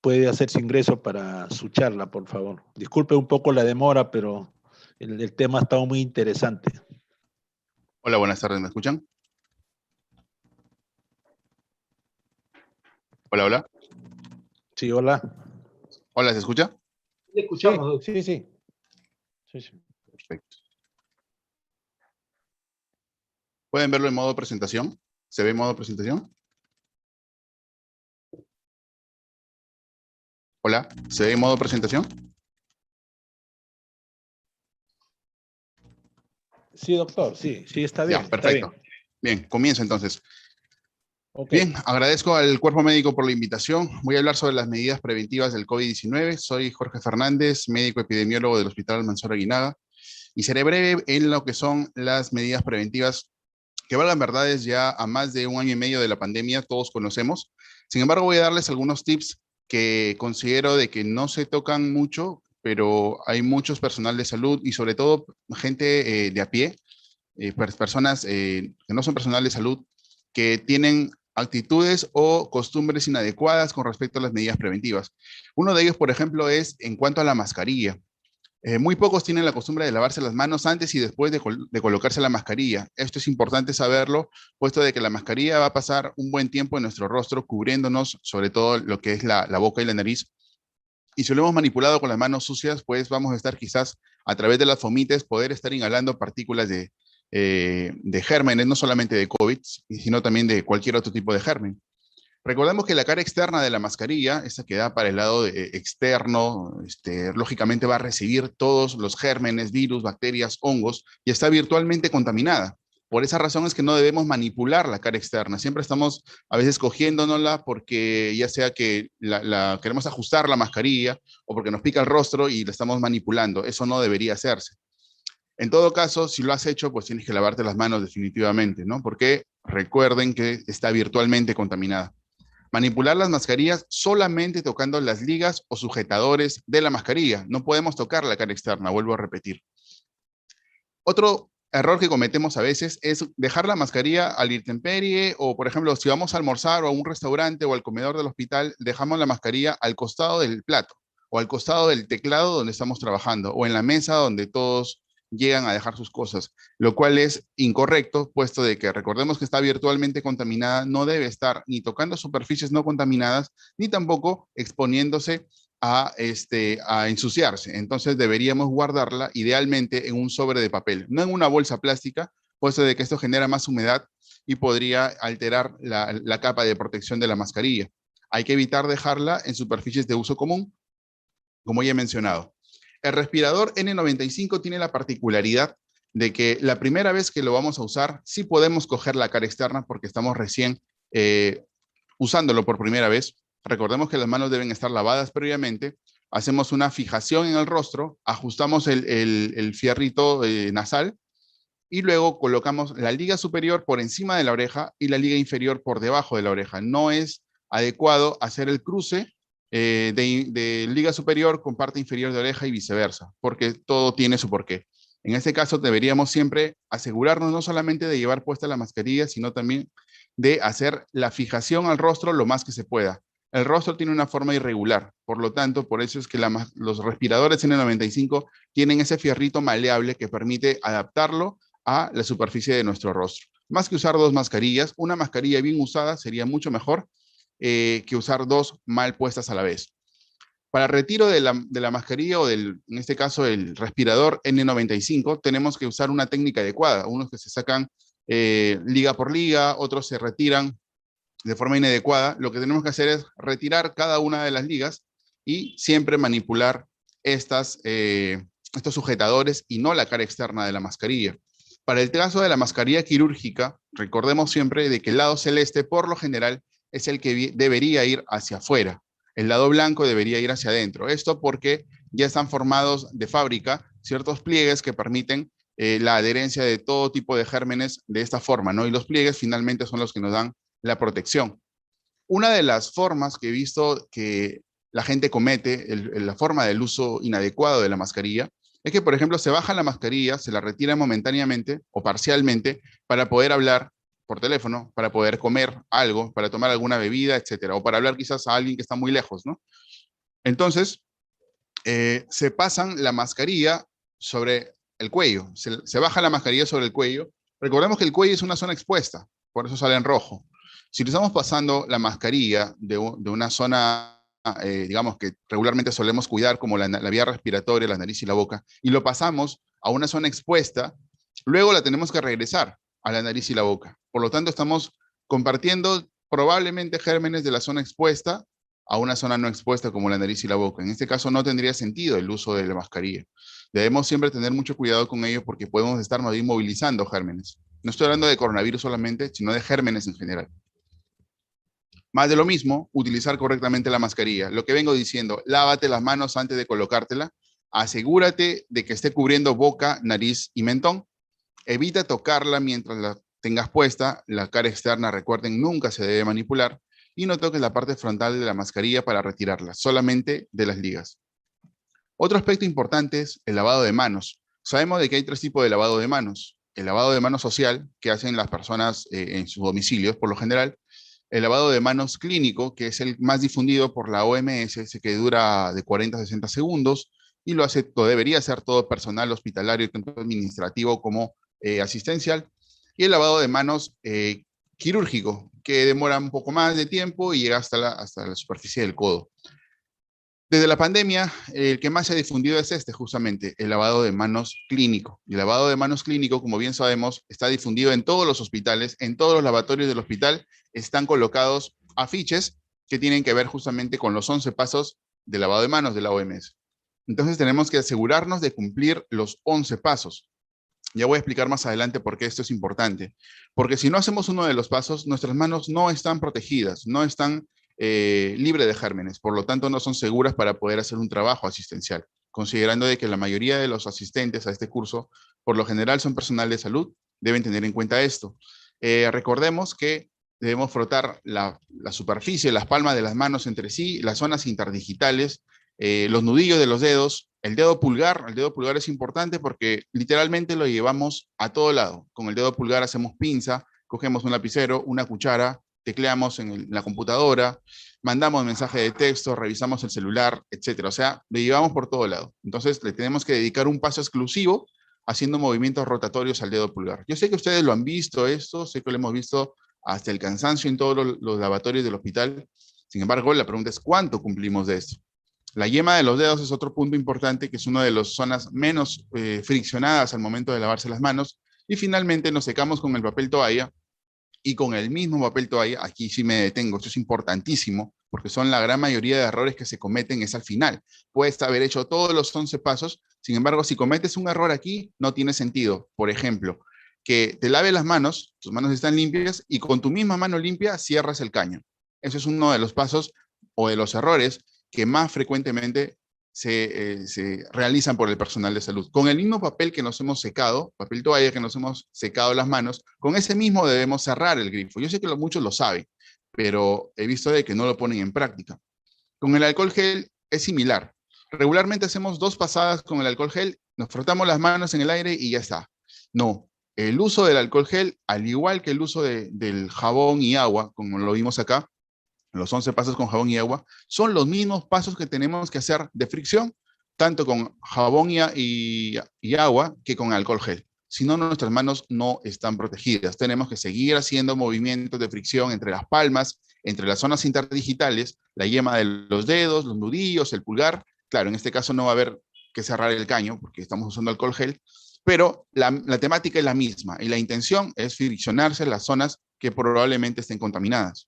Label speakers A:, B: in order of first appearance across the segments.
A: puede hacer su ingreso para su charla, por favor. Disculpe un poco la demora, pero el tema ha estado muy interesante.
B: Hola, buenas tardes, ¿me escuchan? Hola, hola.
A: Sí, hola.
B: Hola, ¿se escucha?
A: Le escuchamos. Sí, sí, sí. Sí.
B: Perfecto. ¿Pueden verlo en modo presentación? ¿Se ve en modo presentación? Hola, ¿se ve en modo presentación?
A: Sí, doctor, sí, está bien,
B: Ya, perfecto. Bien, comienzo entonces.
A: Okay.
B: Bien, agradezco al Cuerpo Médico por la invitación. Voy a hablar sobre las medidas preventivas del COVID-19. Soy Jorge Fernández, médico epidemiólogo del Hospital Mansour Aguinaga, y seré breve en lo que son las medidas preventivas que, valgan verdades, ya a más de 1 año y medio de la pandemia todos conocemos. Sin embargo, voy a darles algunos tips que considero de que no se tocan mucho, pero hay muchos personal de salud y sobre todo gente de a pie, personas que no son personal de salud, que tienen actitudes o costumbres inadecuadas con respecto a las medidas preventivas. Uno de ellos, por ejemplo, es en cuanto a la mascarilla. Muy pocos tienen la costumbre de lavarse las manos antes y después de colocarse la mascarilla. Esto es importante saberlo, puesto de que la mascarilla va a pasar un buen tiempo en nuestro rostro, cubriéndonos sobre todo lo que es la boca y la nariz. Y si lo hemos manipulado con las manos sucias, pues vamos a estar quizás a través de las fomites, poder estar inhalando partículas de gérmenes, no solamente de COVID, sino también de cualquier otro tipo de germen. Recordemos que la cara externa de la mascarilla, esa que da para el lado externo, lógicamente va a recibir todos los gérmenes, virus, bacterias, hongos, y está virtualmente contaminada. Por esa razón es que no debemos manipular la cara externa. Siempre estamos a veces cogiéndonosla porque ya sea que queremos ajustar la mascarilla o porque nos pica el rostro y la estamos manipulando. Eso no debería hacerse. En todo caso, si lo has hecho, pues tienes que lavarte las manos definitivamente, ¿no? Porque recuerden que está virtualmente contaminada. Manipular las mascarillas solamente tocando las ligas o sujetadores de la mascarilla. No podemos tocar la cara externa, vuelvo a repetir. Otro error que cometemos a veces es dejar la mascarilla al intemperie o, por ejemplo, si vamos a almorzar o a un restaurante o al comedor del hospital, dejamos la mascarilla al costado del plato o al costado del teclado donde estamos trabajando o en la mesa donde todos llegan a dejar sus cosas, lo cual es incorrecto, puesto de que recordemos que está virtualmente contaminada, no debe estar ni tocando superficies no contaminadas, ni tampoco exponiéndose a ensuciarse. Entonces deberíamos guardarla idealmente en un sobre de papel, no en una bolsa plástica, puesto de que esto genera más humedad y podría alterar la capa de protección de la mascarilla. Hay que evitar dejarla en superficies de uso común, como ya he mencionado. El respirador N95 tiene la particularidad de que la primera vez que lo vamos a usar, sí podemos coger la cara externa porque estamos recién usándolo por primera vez. Recordemos que las manos deben estar lavadas previamente. Hacemos una fijación en el rostro, ajustamos el fierrito nasal y luego colocamos la liga superior por encima de la oreja y la liga inferior por debajo de la oreja. No es adecuado hacer el cruce de liga superior con parte inferior de oreja y viceversa, porque todo tiene su porqué. En este caso deberíamos siempre asegurarnos no solamente de llevar puesta la mascarilla, sino también de hacer la fijación al rostro lo más que se pueda. El rostro tiene una forma irregular, por lo tanto, por eso es que los respiradores N95 tienen ese fierrito maleable que permite adaptarlo a la superficie de nuestro rostro. Más que usar dos mascarillas, una mascarilla bien usada sería mucho mejor que usar dos mal puestas a la vez. Para retiro de la mascarilla o en este caso, el respirador N95, tenemos que usar una técnica adecuada. Unos que se sacan liga por liga, otros se retiran de forma inadecuada. Lo que tenemos que hacer es retirar cada una de las ligas y siempre manipular estos sujetadores y no la cara externa de la mascarilla. Para el caso de la mascarilla quirúrgica, recordemos siempre de que el lado celeste, por lo general, es el que debería ir hacia afuera. El lado blanco debería ir hacia adentro. Esto porque ya están formados de fábrica ciertos pliegues que permiten la adherencia de todo tipo de gérmenes de esta forma, ¿no? Y los pliegues finalmente son los que nos dan la protección. Una de las formas que he visto que la gente comete, la forma del uso inadecuado de la mascarilla, es que, por ejemplo, se baja la mascarilla, se la retira momentáneamente o parcialmente para poder hablar por teléfono, para poder comer algo, para tomar alguna bebida, etcétera, o para hablar quizás a alguien que está muy lejos, ¿no? Entonces, se pasan la mascarilla sobre el cuello, se baja la mascarilla sobre el cuello. Recordemos que el cuello es una zona expuesta, por eso sale en rojo. Si le estamos pasando la mascarilla de una zona, digamos, que regularmente solemos cuidar, como la vía respiratoria, la nariz y la boca, y lo pasamos a una zona expuesta, luego la tenemos que regresar a la nariz y la boca. Por lo tanto, estamos compartiendo probablemente gérmenes de la zona expuesta a una zona no expuesta como la nariz y la boca. En este caso no tendría sentido el uso de la mascarilla. Debemos siempre tener mucho cuidado con ello porque podemos estar más bien movilizando gérmenes. No estoy hablando de coronavirus solamente, sino de gérmenes en general. Más de lo mismo, utilizar correctamente la mascarilla. Lo que vengo diciendo, lávate las manos antes de colocártela, asegúrate de que esté cubriendo boca, nariz y mentón. Evita tocarla mientras la tengas puesta. La cara externa, recuerden, nunca se debe manipular. Y no toques la parte frontal de la mascarilla para retirarla, solamente de las ligas. Otro aspecto importante es el lavado de manos. Sabemos de que hay 3 tipos de lavado de manos. El lavado de manos social, que hacen las personas en sus domicilios, por lo general. El lavado de manos clínico, que es el más difundido por la OMS, ese que dura de 40 a 60 segundos, y lo debería hacer todo personal hospitalario, tanto administrativo como asistencial. Y el lavado de manos quirúrgico, que demora un poco más de tiempo y llega hasta la superficie del codo. Desde la pandemia, el que más se ha difundido es justamente, el lavado de manos clínico. El lavado de manos clínico, como bien sabemos, está difundido en todos los hospitales, en todos los lavatorios del hospital, están colocados afiches que tienen que ver justamente con los 11 pasos de lavado de manos de la OMS. Entonces tenemos que asegurarnos de cumplir los 11 pasos. Ya voy a explicar más adelante por qué esto es importante. Porque si no hacemos uno de los pasos, nuestras manos no están protegidas, no están libres de gérmenes, por lo tanto no son seguras para poder hacer un trabajo asistencial, considerando de que la mayoría de los asistentes a este curso, por lo general son personal de salud, deben tener en cuenta esto. Recordemos que debemos frotar la superficie, las palmas de las manos entre sí, las zonas interdigitales, los nudillos de los dedos, el dedo pulgar es importante porque literalmente lo llevamos a todo lado. Con el dedo pulgar hacemos pinza, cogemos un lapicero, una cuchara, tecleamos en la computadora, mandamos mensaje de texto, revisamos el celular, etcétera. O sea, lo llevamos por todo lado. Entonces, le tenemos que dedicar un paso exclusivo haciendo movimientos rotatorios al dedo pulgar. Yo sé que ustedes lo han visto esto, sé que lo hemos visto hasta el cansancio en todos los lavatorios del hospital. Sin embargo, la pregunta es, ¿cuánto cumplimos de esto? La yema de los dedos es otro punto importante, que es una de las zonas menos friccionadas al momento de lavarse las manos. Y finalmente nos secamos con el papel toalla, y con el mismo papel toalla, aquí sí me detengo, esto es importantísimo, porque son la gran mayoría de errores que se cometen es al final. Puedes haber hecho todos los 11 pasos, sin embargo, si cometes un error aquí, no tiene sentido. Por ejemplo, que te laves las manos, tus manos están limpias, y con tu misma mano limpia cierras el caño. Eso es uno de los pasos o de los errores que más frecuentemente se realizan por el personal de salud. Con el mismo papel que nos hemos secado, papel toalla que nos hemos secado las manos, con ese mismo debemos cerrar el grifo. Yo sé que muchos lo saben, pero he visto de que no lo ponen en práctica. Con el alcohol gel es similar. Regularmente hacemos 2 pasadas con el alcohol gel, nos frotamos las manos en el aire y ya está. No, el uso del alcohol gel, al igual que el uso del jabón y agua, como lo vimos acá, los 11 pasos con jabón y agua, son los mismos pasos que tenemos que hacer de fricción, tanto con jabón y agua que con alcohol gel. Si no, nuestras manos no están protegidas. Tenemos que seguir haciendo movimientos de fricción entre las palmas, entre las zonas interdigitales, la yema de los dedos, los nudillos, el pulgar. Claro, en este caso no va a haber que cerrar el caño porque estamos usando alcohol gel, pero la temática es la misma y la intención es friccionarse las zonas que probablemente estén contaminadas.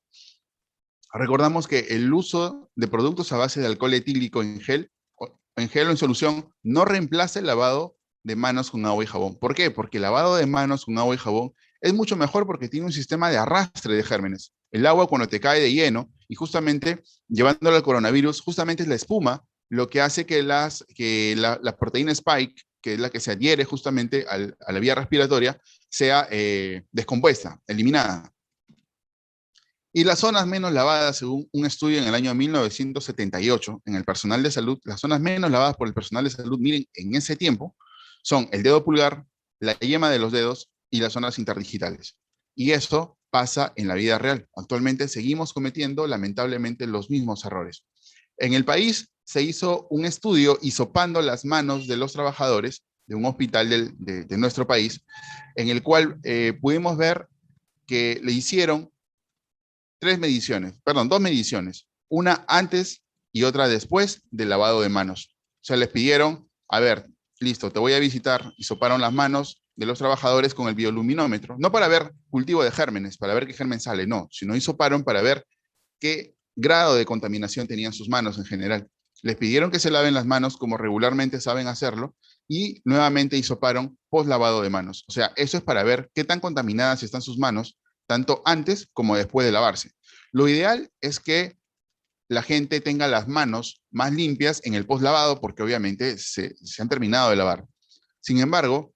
B: Recordamos que el uso de productos a base de alcohol etílico en gel o en solución no reemplaza el lavado de manos con agua y jabón. ¿Por qué? Porque el lavado de manos con agua y jabón es mucho mejor porque tiene un sistema de arrastre de gérmenes. El agua cuando te cae de lleno y justamente llevándolo al coronavirus, justamente es la espuma lo que hace que la proteína spike, que es la que se adhiere justamente a la vía respiratoria, sea descompuesta, eliminada. Y las zonas menos lavadas, según un estudio en el año 1978, en el personal de salud, las zonas menos lavadas por el personal de salud, miren, en ese tiempo, son el dedo pulgar, la yema de los dedos y las zonas interdigitales. Y eso pasa en la vida real. Actualmente seguimos cometiendo, lamentablemente, los mismos errores. En el país se hizo un estudio hisopando las manos de los trabajadores de un hospital de nuestro país, en el cual pudimos ver que le hicieron dos mediciones, una antes y otra después del lavado de manos. O sea, les pidieron, a ver, listo, te voy a visitar, hisoparon las manos de los trabajadores con el bioluminómetro, no para ver cultivo de gérmenes, para ver qué germen sale, no, sino hisoparon para ver qué grado de contaminación tenían sus manos en general. Les pidieron que se laven las manos como regularmente saben hacerlo y nuevamente hisoparon post lavado de manos. O sea, eso es para ver qué tan contaminadas están sus manos, tanto antes como después de lavarse. Lo ideal es que la gente tenga las manos más limpias en el post lavado porque obviamente se han terminado de lavar. Sin embargo,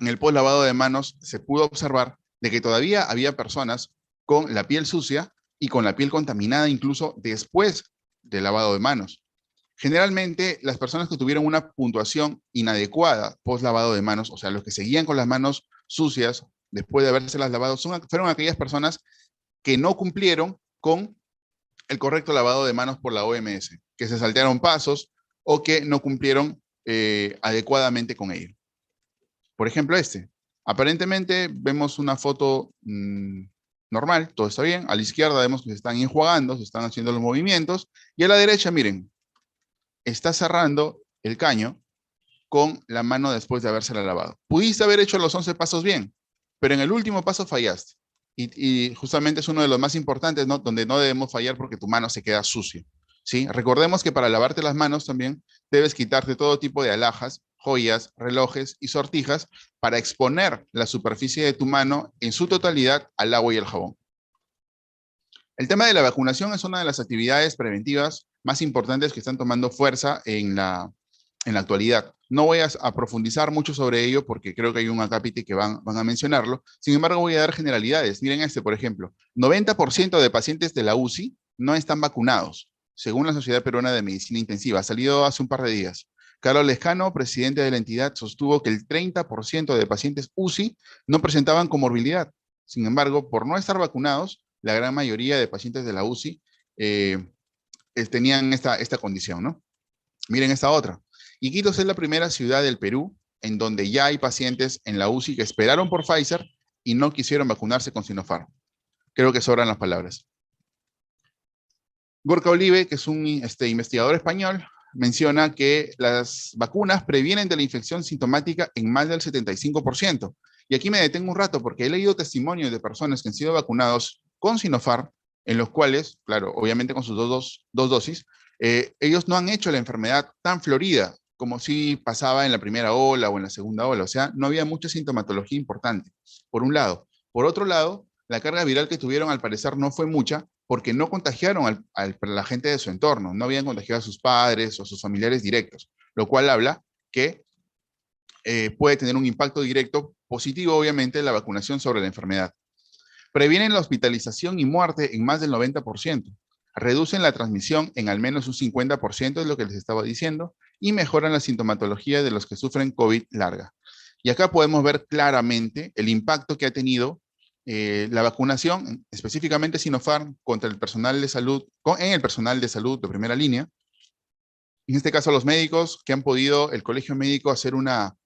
B: en el post lavado de manos se pudo observar de que todavía había personas con la piel sucia y con la piel contaminada incluso después del lavado de manos. Generalmente, las personas que tuvieron una puntuación inadecuada post lavado de manos, o sea, los que seguían con las manos sucias después de habérselas lavado, fueron aquellas personas que no cumplieron con el correcto lavado de manos por la OMS, que se saltearon pasos o que no cumplieron adecuadamente con ello. Por ejemplo, aparentemente vemos una foto normal, todo está bien. A la izquierda vemos que se están enjuagando, se están haciendo los movimientos. Y a la derecha, miren, está cerrando el caño con la mano después de habérsela lavado. Pudiste haber hecho los 11 pasos bien, pero en el último paso fallaste. Y justamente es uno de los más importantes, ¿no? Donde no debemos fallar porque tu mano se queda sucia, ¿sí? Recordemos que para lavarte las manos también debes quitarte todo tipo de alhajas, joyas, relojes y sortijas para exponer la superficie de tu mano en su totalidad al agua y el jabón. El tema de la vacunación es una de las actividades preventivas más importantes que están tomando fuerza en la actualidad. No voy a profundizar mucho sobre ello porque creo que hay un acápite que van a mencionarlo. Sin embargo, voy a dar generalidades. Miren por ejemplo. 90% de pacientes de la UCI no están vacunados, según la Sociedad Peruana de Medicina Intensiva. Ha salido hace un par de días. Carlos Lescano, presidente de la entidad, sostuvo que el 30% de pacientes UCI no presentaban comorbilidad. Sin embargo, por no estar vacunados, la gran mayoría de pacientes de la UCI tenían esta condición, ¿no? Miren esta otra. Iquitos es la primera ciudad del Perú en donde ya hay pacientes en la UCI que esperaron por Pfizer y no quisieron vacunarse con Sinopharm. Creo que sobran las palabras. Gorka Olive, que es un investigador español, menciona que las vacunas previenen de la infección sintomática en más del 75%. Y aquí me detengo un rato porque he leído testimonios de personas que han sido vacunados con Sinopharm, en los cuales, claro, obviamente con sus dos dosis, ellos no han hecho la enfermedad tan florida como si pasaba en la primera ola o en la segunda ola. O sea, no había mucha sintomatología importante, por un lado. Por otro lado, la carga viral que tuvieron al parecer no fue mucha porque no contagiaron a la gente de su entorno, no habían contagiado a sus padres o a sus familiares directos, lo cual habla que puede tener un impacto directo positivo, obviamente, la vacunación sobre la enfermedad. Previenen la hospitalización y muerte en más del 90%. Reducen la transmisión en al menos un 50%, es lo que les estaba diciendo, y mejoran la sintomatología de los que sufren COVID larga. Y acá podemos ver claramente el impacto que ha tenido la vacunación, específicamente Sinopharm, contra el personal de salud, en el personal de salud de primera línea. En este caso, los médicos que han podido, el colegio médico, hacer una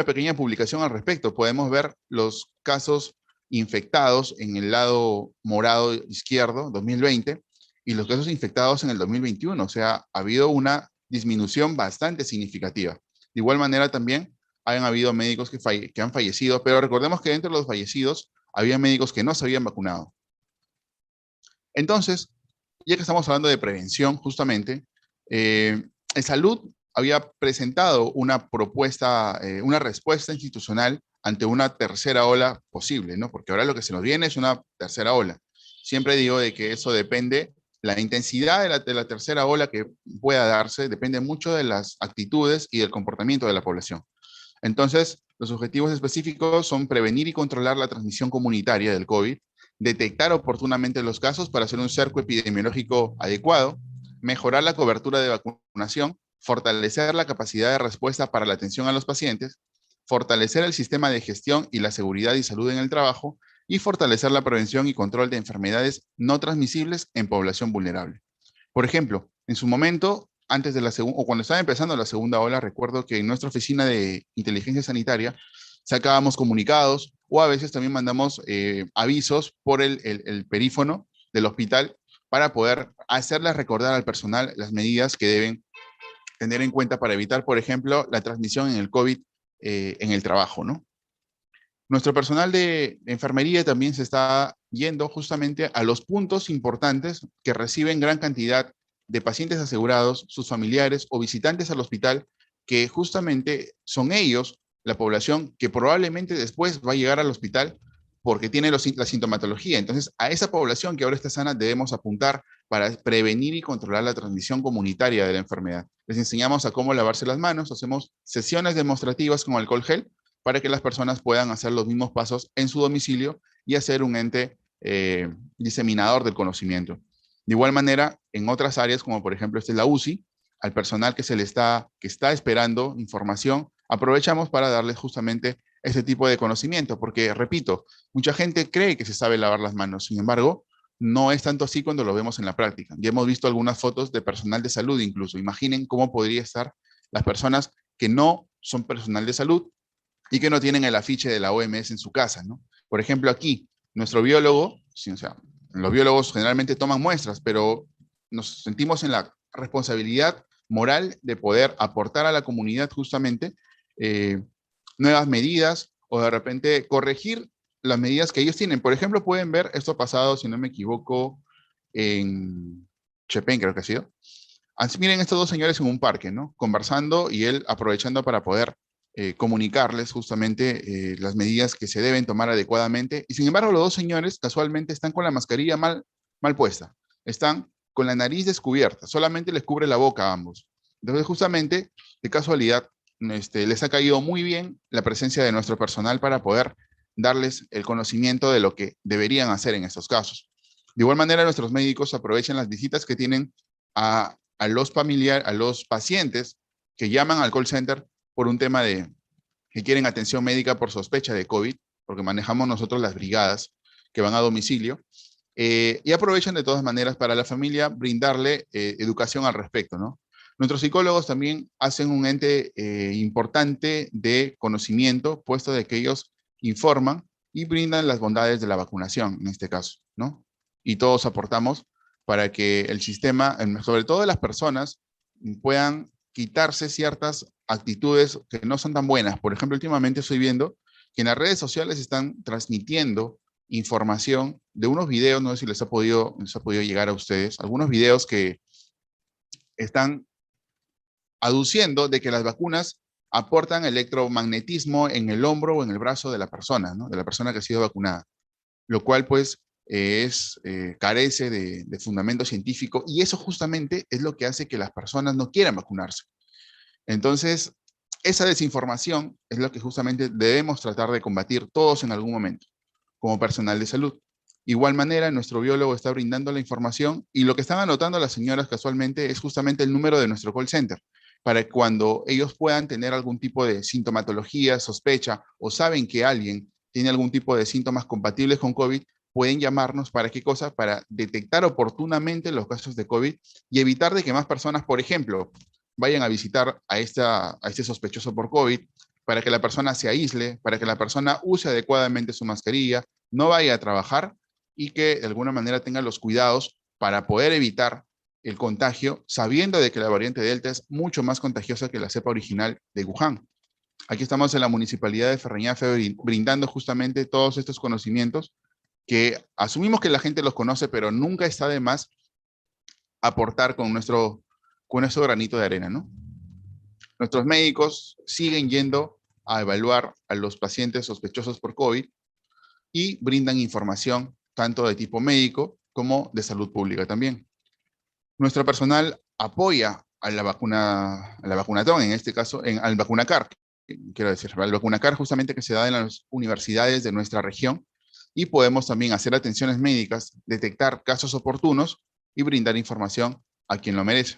B: pequeña publicación al respecto. Podemos ver los casos infectados en el lado morado izquierdo, 2020, y los casos infectados en el 2021. O sea, ha habido una disminución bastante significativa. De igual manera también han habido médicos que han fallecido, pero recordemos que entre los fallecidos había médicos que no se habían vacunado. Entonces, ya que estamos hablando de prevención, justamente, en salud había presentado una propuesta, una respuesta institucional ante una tercera ola posible, ¿no? Porque ahora lo que se nos viene es una tercera ola. Siempre digo de que eso depende, la intensidad de la tercera ola que pueda darse, depende mucho de las actitudes y del comportamiento de la población. Entonces, los objetivos específicos son prevenir y controlar la transmisión comunitaria del COVID, detectar oportunamente los casos para hacer un cerco epidemiológico adecuado, mejorar la cobertura de vacunación, fortalecer la capacidad de respuesta para la atención a los pacientes, fortalecer el sistema de gestión y la seguridad y salud en el trabajo, y fortalecer la prevención y control de enfermedades no transmisibles en población vulnerable. Por ejemplo, En su momento, antes de la segunda, o cuando estaba empezando la segunda ola, recuerdo que en nuestra oficina de inteligencia sanitaria sacábamos comunicados o a veces también mandamos avisos por el perífono del hospital para poder hacerles recordar al personal las medidas que deben tener en cuenta para evitar, por ejemplo, la transmisión en el COVID en el trabajo, ¿no? Nuestro personal de enfermería también se está yendo justamente a los puntos importantes que reciben gran cantidad de pacientes asegurados, sus familiares o visitantes al hospital, que justamente son ellos, la población que probablemente después va a llegar al hospital porque tiene la sintomatología. Entonces, a esa población que ahora está sana debemos apuntar para prevenir y controlar la transmisión comunitaria de la enfermedad. Les enseñamos a cómo lavarse las manos, hacemos sesiones demostrativas con alcohol gel para que las personas puedan hacer los mismos pasos en su domicilio y hacer un ente diseminador del conocimiento. De igual manera, en otras áreas, como por ejemplo la UCI, al personal que está esperando información, aprovechamos para darles justamente ese tipo de conocimiento, porque repito, mucha gente cree que se sabe lavar las manos, sin embargo, no es tanto así cuando lo vemos en la práctica. Ya hemos visto algunas fotos de personal de salud incluso. Imaginen cómo podría estar las personas que no son personal de salud y que no tienen el afiche de la OMS en su casa, ¿no? Por ejemplo, aquí, nuestro biólogo, sí, o sea, los biólogos generalmente toman muestras, pero nos sentimos en la responsabilidad moral de poder aportar a la comunidad justamente eh, nuevas medidas o de repente corregir las medidas que ellos tienen. Por ejemplo, pueden ver esto pasado, si no me equivoco, en Chepén, creo que ha sido. Así, miren estos dos señores en un parque, ¿no? Conversando y él aprovechando para poder comunicarles justamente las medidas que se deben tomar adecuadamente. Y sin embargo, los dos señores casualmente están con la mascarilla mal puesta. Están con la nariz descubierta. Solamente les cubre la boca a ambos. Entonces, justamente, de casualidad, les ha caído muy bien la presencia de nuestro personal para poder darles el conocimiento de lo que deberían hacer en estos casos. De igual manera, nuestros médicos aprovechan las visitas que tienen a los familiares, a los pacientes que llaman al call center por un tema de que quieren atención médica por sospecha de COVID, porque manejamos nosotros las brigadas que van a domicilio, y aprovechan de todas maneras para la familia brindarle educación al respecto, ¿no? Nuestros psicólogos también hacen un ente importante de conocimiento, puesto de que ellos informan y brindan las bondades de la vacunación, en este caso, ¿no? Y todos aportamos para que el sistema, sobre todo las personas, puedan quitarse ciertas actitudes que no son tan buenas. Por ejemplo, últimamente estoy viendo que en las redes sociales están transmitiendo información de unos videos, no sé si les ha podido llegar a ustedes, algunos videos que están aduciendo de que las vacunas aportan electromagnetismo en el hombro o en el brazo de la persona, ¿no? De la persona que ha sido vacunada, lo cual pues carece de fundamento científico y eso justamente es lo que hace que las personas no quieran vacunarse. Entonces, esa desinformación es lo que justamente debemos tratar de combatir todos en algún momento, como personal de salud. Igual manera, nuestro biólogo está brindando la información y lo que están anotando las señoras casualmente es justamente el número de nuestro call center, para que cuando ellos puedan tener algún tipo de sintomatología, sospecha o saben que alguien tiene algún tipo de síntomas compatibles con COVID, pueden llamarnos para qué cosa, para detectar oportunamente los casos de COVID y evitar de que más personas, por ejemplo, vayan a visitar a este sospechoso por COVID, para que la persona se aísle, para que la persona use adecuadamente su mascarilla, no vaya a trabajar y que de alguna manera tenga los cuidados para poder evitar el contagio, sabiendo de que la variante Delta es mucho más contagiosa que la cepa original de Wuhan. Aquí estamos en la Municipalidad de Ferreñafe brindando justamente todos estos conocimientos que asumimos que la gente los conoce, pero nunca está de más aportar con nuestro granito de arena, ¿no? Nuestros médicos siguen yendo a evaluar a los pacientes sospechosos por COVID y brindan información tanto de tipo médico como de salud pública también. Nuestro personal apoya a la vacunatón, en este caso, al vacunacar, quiero decir, al vacunacar justamente que se da en las universidades de nuestra región y podemos también hacer atenciones médicas, detectar casos oportunos y brindar información a quien lo merece.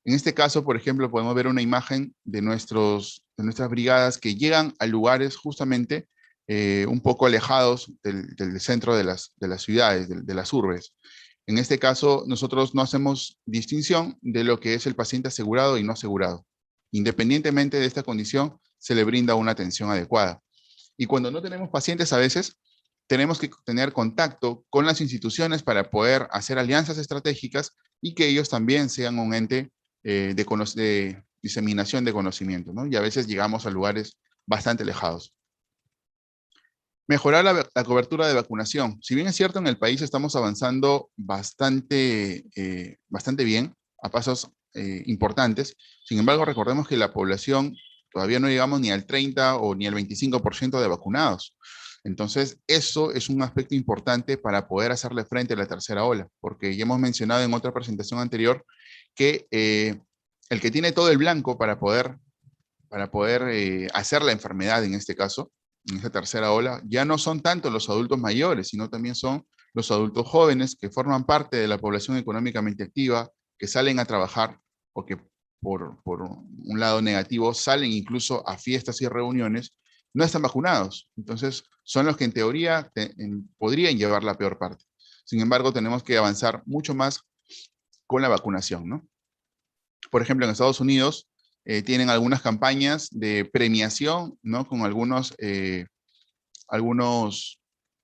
B: En este caso, por ejemplo, podemos ver una imagen de nuestras brigadas que llegan a lugares justamente un poco alejados del centro de las ciudades, de las urbes. En este caso, nosotros no hacemos distinción de lo que es el paciente asegurado y no asegurado. Independientemente de esta condición, se le brinda una atención adecuada. Y cuando no tenemos pacientes, a veces tenemos que tener contacto con las instituciones para poder hacer alianzas estratégicas y que ellos también sean un ente de diseminación de conocimiento, ¿no? Y a veces llegamos a lugares bastante alejados. Mejorar la cobertura de vacunación. Si bien es cierto, en el país estamos avanzando bastante bien, a pasos importantes. Sin embargo, recordemos que la población todavía no llegamos ni al 30 o ni al 25% de vacunados. Entonces, eso es un aspecto importante para poder hacerle frente a la tercera ola, porque ya hemos mencionado en otra presentación anterior que el que tiene todo el blanco para poder hacer la enfermedad en este caso, en esta tercera ola, ya no son tanto los adultos mayores, sino también son los adultos jóvenes que forman parte de la población económicamente activa, que salen a trabajar o que por un lado negativo salen incluso a fiestas y reuniones, no están vacunados. Entonces, son los que en teoría podrían llevar la peor parte. Sin embargo, tenemos que avanzar mucho más con la vacunación, ¿no? Por ejemplo, en Estados Unidos, tienen algunas campañas de premiación, ¿no? Con algunos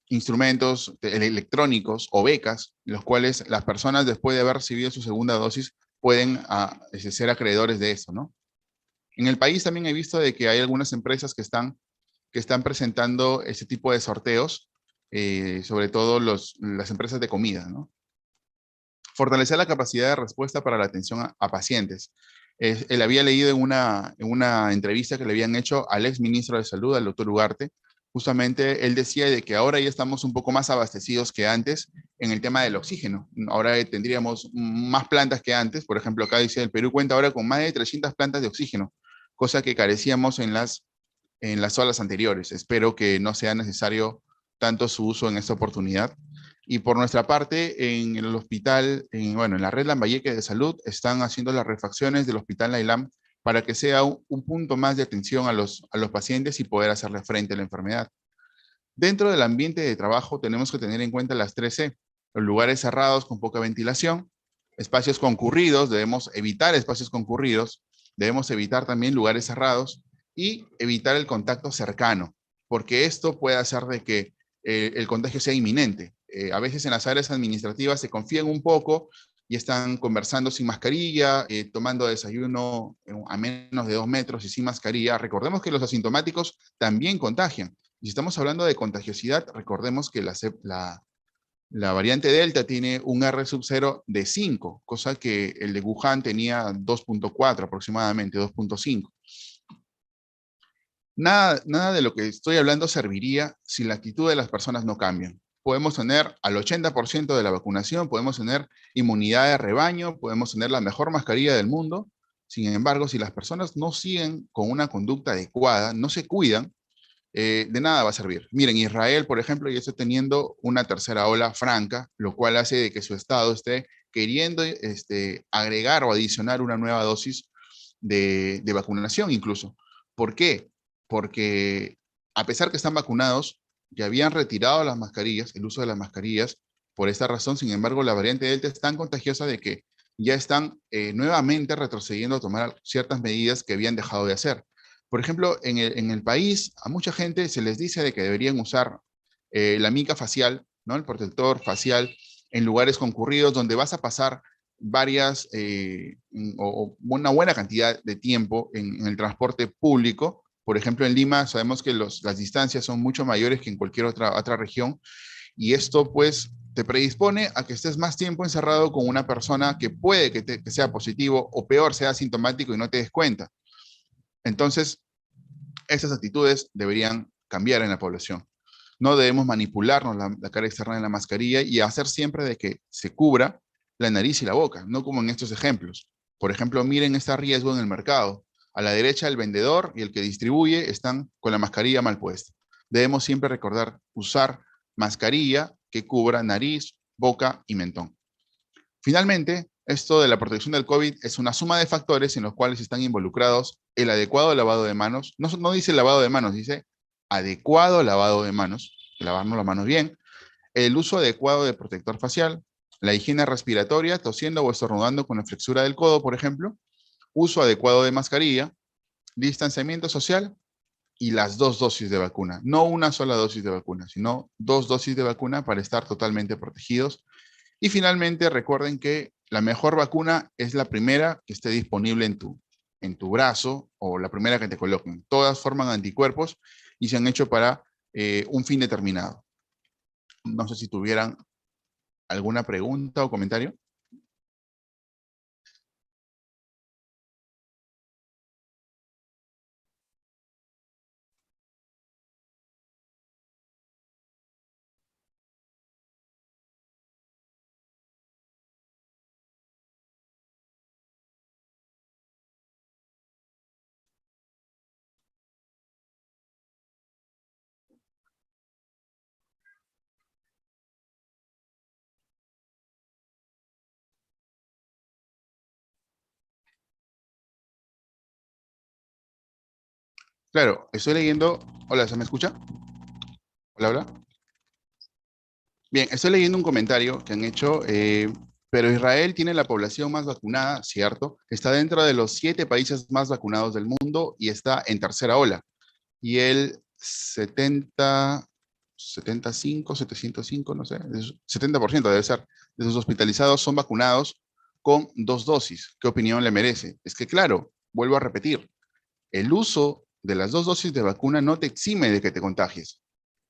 B: instrumentos electrónicos o becas, los cuales las personas después de haber recibido su segunda dosis pueden ser acreedores de eso, ¿no? En el país también he visto de que hay algunas empresas que están presentando ese tipo de sorteos, sobre todo las empresas de comida, ¿no? Fortalecer la capacidad de respuesta para la atención a pacientes. Él había leído en una entrevista que le habían hecho al ex ministro de Salud, al doctor Ugarte. Justamente él decía de que ahora ya estamos un poco más abastecidos que antes en el tema del oxígeno. Ahora tendríamos más plantas que antes. Por ejemplo, acá dice el Perú cuenta ahora con más de 300 plantas de oxígeno, cosa que carecíamos en las olas anteriores. Espero que no sea necesario tanto su uso en esta oportunidad. Y por nuestra parte, en el hospital, en la red Lambayeque de Salud, están haciendo las refacciones del hospital Nailam para que sea un punto más de atención a los pacientes y poder hacerle frente a la enfermedad. Dentro del ambiente de trabajo tenemos que tener en cuenta las 3C, los lugares cerrados con poca ventilación, espacios concurridos, debemos evitar espacios concurridos, debemos evitar también lugares cerrados y evitar el contacto cercano, porque esto puede hacer de que el contagio sea inminente. A veces en las áreas administrativas se confían un poco y están conversando sin mascarilla, tomando desayuno a menos de 2 metros y sin mascarilla. Recordemos que los asintomáticos también contagian. Y si estamos hablando de contagiosidad, recordemos que la variante Delta tiene un R sub 0 de 5, cosa que el de Wuhan tenía 2.4 aproximadamente, 2.5. Nada de lo que estoy hablando serviría si la actitud de las personas no cambian. Podemos tener al 80% de la vacunación, podemos tener inmunidad de rebaño, podemos tener la mejor mascarilla del mundo. Sin embargo, si las personas no siguen con una conducta adecuada, no se cuidan, de nada va a servir. Miren, Israel, por ejemplo, ya está teniendo una tercera ola franca, lo cual hace de que su estado esté queriendo agregar o adicionar una nueva dosis de vacunación incluso. ¿Por qué? Porque a pesar que están vacunados, ya habían retirado las mascarillas, el uso de las mascarillas, por esta razón. Sin embargo, la variante Delta es tan contagiosa de que ya están nuevamente retrocediendo a tomar ciertas medidas que habían dejado de hacer. Por ejemplo, en el país, a mucha gente se les dice de que deberían usar la mica facial, ¿no? El protector facial, en lugares concurridos donde vas a pasar una buena cantidad de tiempo en el transporte público. Por ejemplo, en Lima sabemos que las distancias son mucho mayores que en cualquier otra región, y esto pues te predispone a que estés más tiempo encerrado con una persona que puede que sea positivo o peor, sea asintomático y no te des cuenta. Entonces, esas actitudes deberían cambiar en la población. No debemos manipularnos la cara externa de la mascarilla y hacer siempre de que se cubra la nariz y la boca, no como en estos ejemplos. Por ejemplo, miren este riesgo en el mercado. A la derecha el vendedor y el que distribuye están con la mascarilla mal puesta. Debemos siempre recordar usar mascarilla que cubra nariz, boca y mentón. Finalmente, esto de la protección del COVID es una suma de factores en los cuales están involucrados el adecuado lavado de manos. No dice lavado de manos, dice adecuado lavado de manos, lavarnos las manos bien, el uso adecuado de protector facial, la higiene respiratoria, tosiendo o estornudando con la flexura del codo, por ejemplo, uso adecuado de mascarilla, distanciamiento social y las 2 dosis de vacuna. No una sola dosis de vacuna, sino 2 dosis de vacuna para estar totalmente protegidos. Y finalmente, recuerden que la mejor vacuna es la primera que esté disponible en tu brazo o la primera que te coloquen. Todas forman anticuerpos y se han hecho para un fin determinado. No sé si tuvieran alguna pregunta o comentario. Claro, estoy leyendo. Hola, ¿se me escucha? Hola, hola. Bien, estoy leyendo un comentario que han hecho, pero Israel tiene la población más vacunada, ¿cierto? Está dentro de los 7 países más vacunados del mundo y está en tercera ola. Y el 705, no sé, 70% debe ser, de sus hospitalizados son vacunados con 2 dosis. ¿Qué opinión le merece? Es que, claro, vuelvo a repetir, el uso de las 2 dosis de vacuna no te exime de que te contagies.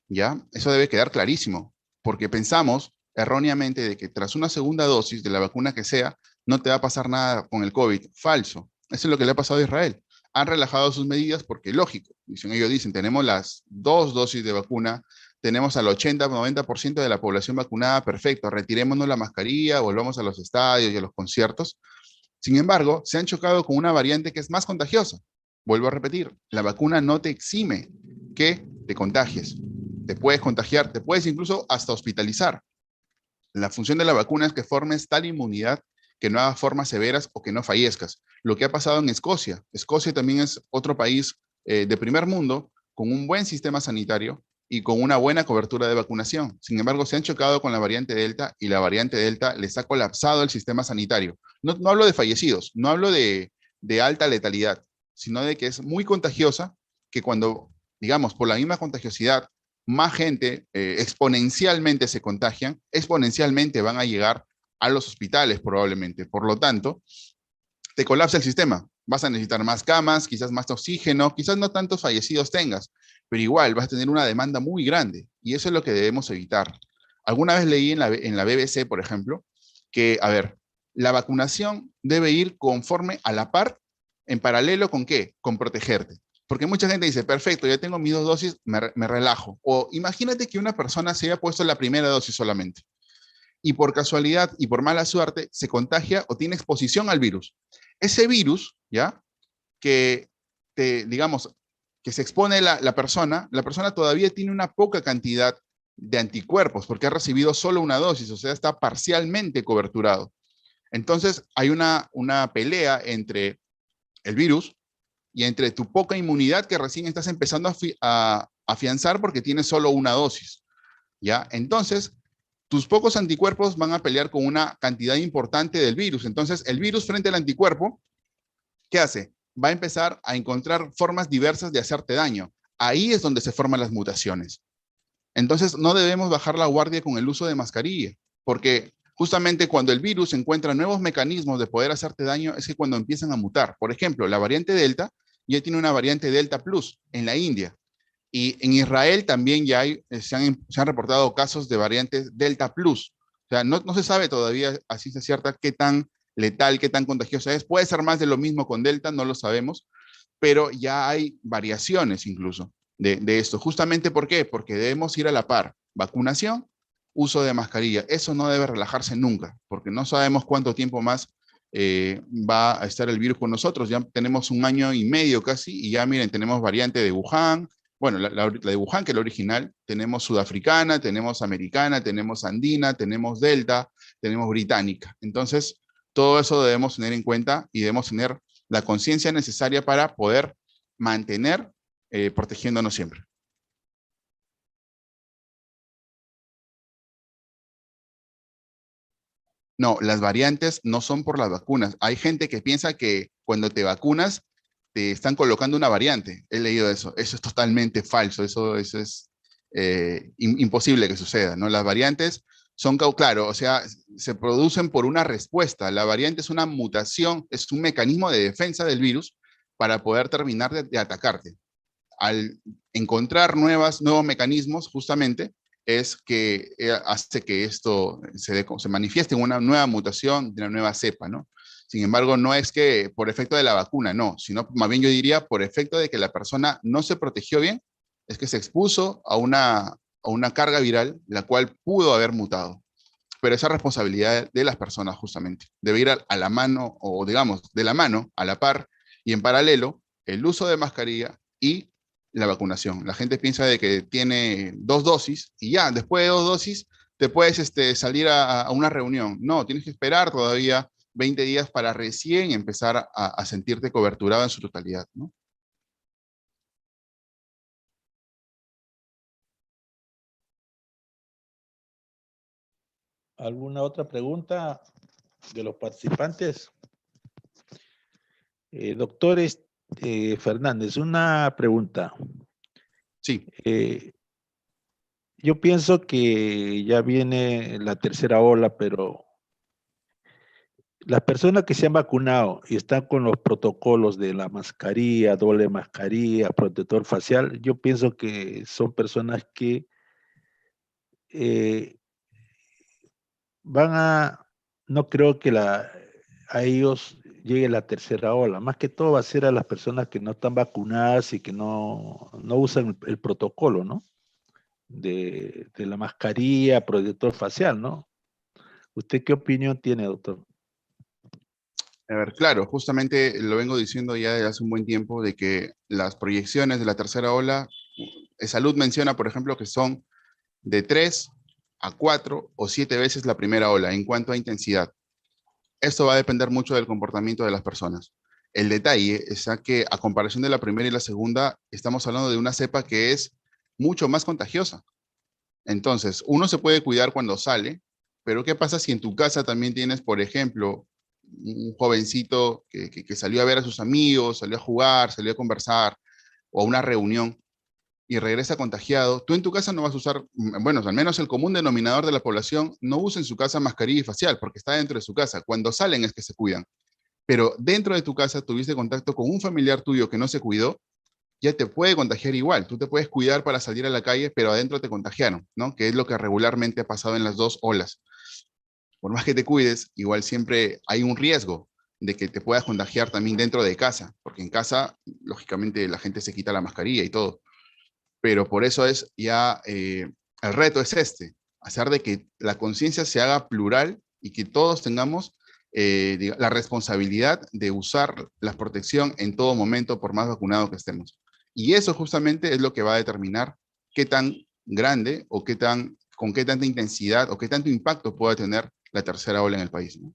B: ¿Ya? Eso debe quedar clarísimo, porque pensamos erróneamente de que tras una segunda dosis de la vacuna que sea, no te va a pasar nada con el COVID. Falso. Eso es lo que le ha pasado a Israel. Han relajado sus medidas porque, lógico, ellos dicen, tenemos las 2 dosis de vacuna, tenemos al 80-90% de la población vacunada, perfecto, retirémonos la mascarilla, volvamos a los estadios y a los conciertos. Sin embargo, se han chocado con una variante que es más contagiosa. Vuelvo a repetir, la vacuna no te exime que te contagies. Te puedes contagiar, te puedes incluso hasta hospitalizar. La función de la vacuna es que formes tal inmunidad que no haga formas severas o que no fallezcas. Lo que ha pasado en Escocia. Escocia también es otro país de primer mundo con un buen sistema sanitario y con una buena cobertura de vacunación. Sin embargo, se han chocado con la variante Delta y la variante Delta les ha colapsado el sistema sanitario. No hablo de fallecidos, no hablo de alta letalidad, sino de que es muy contagiosa, que cuando, digamos, por la misma contagiosidad, más gente exponencialmente se contagian, exponencialmente van a llegar a los hospitales probablemente. Por lo tanto, te colapsa el sistema. Vas a necesitar más camas, quizás más oxígeno, quizás no tantos fallecidos tengas, pero igual vas a tener una demanda muy grande y eso es lo que debemos evitar. Alguna vez leí en la BBC, por ejemplo, que, a ver, la vacunación debe ir conforme a la par, en paralelo con qué? Con protegerte. Porque mucha gente dice, perfecto, ya tengo mis 2 dosis, me relajo. O imagínate que una persona se haya puesto la primera dosis solamente y por casualidad y por mala suerte se contagia o tiene exposición al virus. Ese virus, ¿ya? Que, digamos, que se expone la persona todavía tiene una poca cantidad de anticuerpos porque ha recibido solo una dosis, o sea, está parcialmente coberturado. Entonces, hay una pelea entre el virus y entre tu poca inmunidad que recién estás empezando a afianzar porque tienes solo una dosis, ¿ya? Entonces, tus pocos anticuerpos van a pelear con una cantidad importante del virus. Entonces, el virus frente al anticuerpo, ¿qué hace? Va a empezar a encontrar formas diversas de hacerte daño. Ahí es donde se forman las mutaciones. Entonces, no debemos bajar la guardia con el uso de mascarilla, porque justamente cuando el virus encuentra nuevos mecanismos de poder hacerte daño, es que cuando empiezan a mutar. Por ejemplo, la variante Delta ya tiene una variante Delta Plus en la India. Y en Israel también ya se han reportado casos de variantes Delta Plus. O sea, no se sabe todavía a ciencia cierta qué tan letal, qué tan contagiosa es. Puede ser más de lo mismo con Delta, no lo sabemos, pero ya hay variaciones incluso de esto. Justamente ¿por qué? Porque debemos ir a la par. Vacunación, uso de mascarilla. Eso no debe relajarse nunca, porque no sabemos cuánto tiempo más va a estar el virus con nosotros. Ya tenemos 1 año y medio casi y ya miren, tenemos variante de Wuhan, bueno, la de Wuhan, que es la original, tenemos sudafricana, tenemos americana, tenemos andina, tenemos delta, tenemos británica. Entonces, todo eso debemos tener en cuenta y debemos tener la conciencia necesaria para poder mantener protegiéndonos siempre. No, las variantes no son por las vacunas. Hay gente que piensa que cuando te vacunas te están colocando una variante. He leído eso. Eso es totalmente falso. Eso es imposible que suceda, ¿no? Las variantes son, claro, o sea, se producen por una respuesta. La variante es una mutación, es un mecanismo de defensa del virus para poder terminar de atacarte. Al encontrar nuevos mecanismos, justamente, es que hace que esto se manifieste en una nueva mutación, de una nueva cepa, ¿no? Sin embargo, no es que por efecto de la vacuna, no, sino más bien yo diría por efecto de que la persona no se protegió bien, es que se expuso a una carga viral, la cual pudo haber mutado. Pero esa responsabilidad de las personas, justamente, debe ir a la mano, o digamos, de la mano, a la par, y en paralelo, el uso de mascarilla y la vacunación. La gente piensa de que tiene 2 dosis y ya, después de 2 dosis, te puedes salir a una reunión. No, tienes que esperar todavía 20 días para recién empezar a sentirte coberturado en su totalidad, ¿no?
A: ¿Alguna otra pregunta de los participantes? Doctores Fernández, una pregunta.
B: Sí.
A: Yo pienso que ya viene la tercera ola, pero las personas que se han vacunado y están con los protocolos de la mascarilla, doble mascarilla, protector facial, yo pienso que son personas que eh, no creo que a ellos llegue la tercera ola. Más que todo va a ser a las personas que no están vacunadas y que no usan el protocolo, ¿no? De la mascarilla, protector facial, ¿no? ¿Usted qué opinión tiene, doctor?
B: A ver, claro, justamente lo vengo diciendo ya desde hace un buen tiempo de que las proyecciones de la tercera ola, Salud menciona, por ejemplo, que son de 3 a 4 o 7 veces la primera ola en cuanto a intensidad. Esto va a depender mucho del comportamiento de las personas. El detalle es que a comparación de la primera y la segunda, estamos hablando de una cepa que es mucho más contagiosa. Entonces, uno se puede cuidar cuando sale, pero ¿qué pasa si en tu casa también tienes, por ejemplo, un jovencito que salió a ver a sus amigos, salió a jugar, salió a conversar o a una reunión y regresa contagiado? Tú en tu casa no vas a usar, bueno, al menos el común denominador de la población no usa en su casa mascarilla facial porque está dentro de su casa. Cuando salen es que se cuidan. Pero dentro de tu casa tuviste contacto con un familiar tuyo que no se cuidó, ya te puede contagiar igual. Tú te puedes cuidar para salir a la calle, pero adentro te contagiaron, ¿no? Que es lo que regularmente ha pasado en las 2 olas. Por más que te cuides, igual siempre hay un riesgo de que te puedas contagiar también dentro de casa, porque en casa, lógicamente, la gente se quita la mascarilla y todo. Pero por eso es ya, el reto es hacer de que la conciencia se haga plural y que todos tengamos la responsabilidad de usar la protección en todo momento, por más vacunado que estemos. Y eso justamente es lo que va a determinar qué tan grande o con qué tanta intensidad o qué tanto impacto pueda tener la tercera ola en el país, ¿no?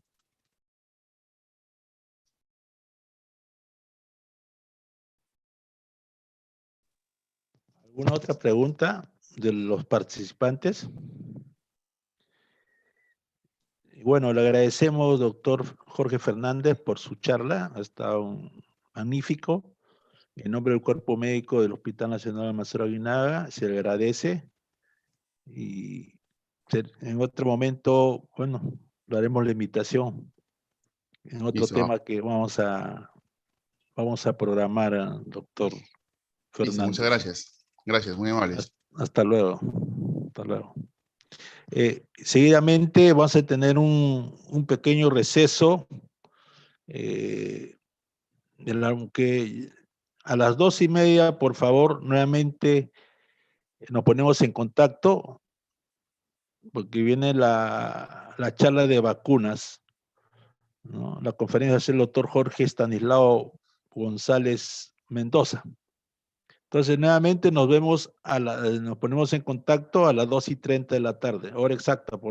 A: ¿Alguna otra pregunta de los participantes? Bueno, le agradecemos, doctor Jorge Fernández, por su charla. Ha estado magnífico. En nombre del Cuerpo Médico del Hospital Nacional Almanzora Aguinaga, se le agradece. Y en otro momento, bueno, le haremos la invitación en otro
B: Listo,
A: tema que vamos a programar al doctor
B: listo, muchas
A: Fernández.
B: gracias. Gracias, muy amables.
A: Hasta luego. Hasta luego. Seguidamente vamos a tener un pequeño receso, aunque a las 2:30, por favor, nuevamente nos ponemos en contacto, porque viene la charla de vacunas, ¿no? La conferencia es el doctor Jorge Estanislao González Mendoza. Entonces, nuevamente nos ponemos en contacto a las 2:30 de la tarde, hora exacta, por favor.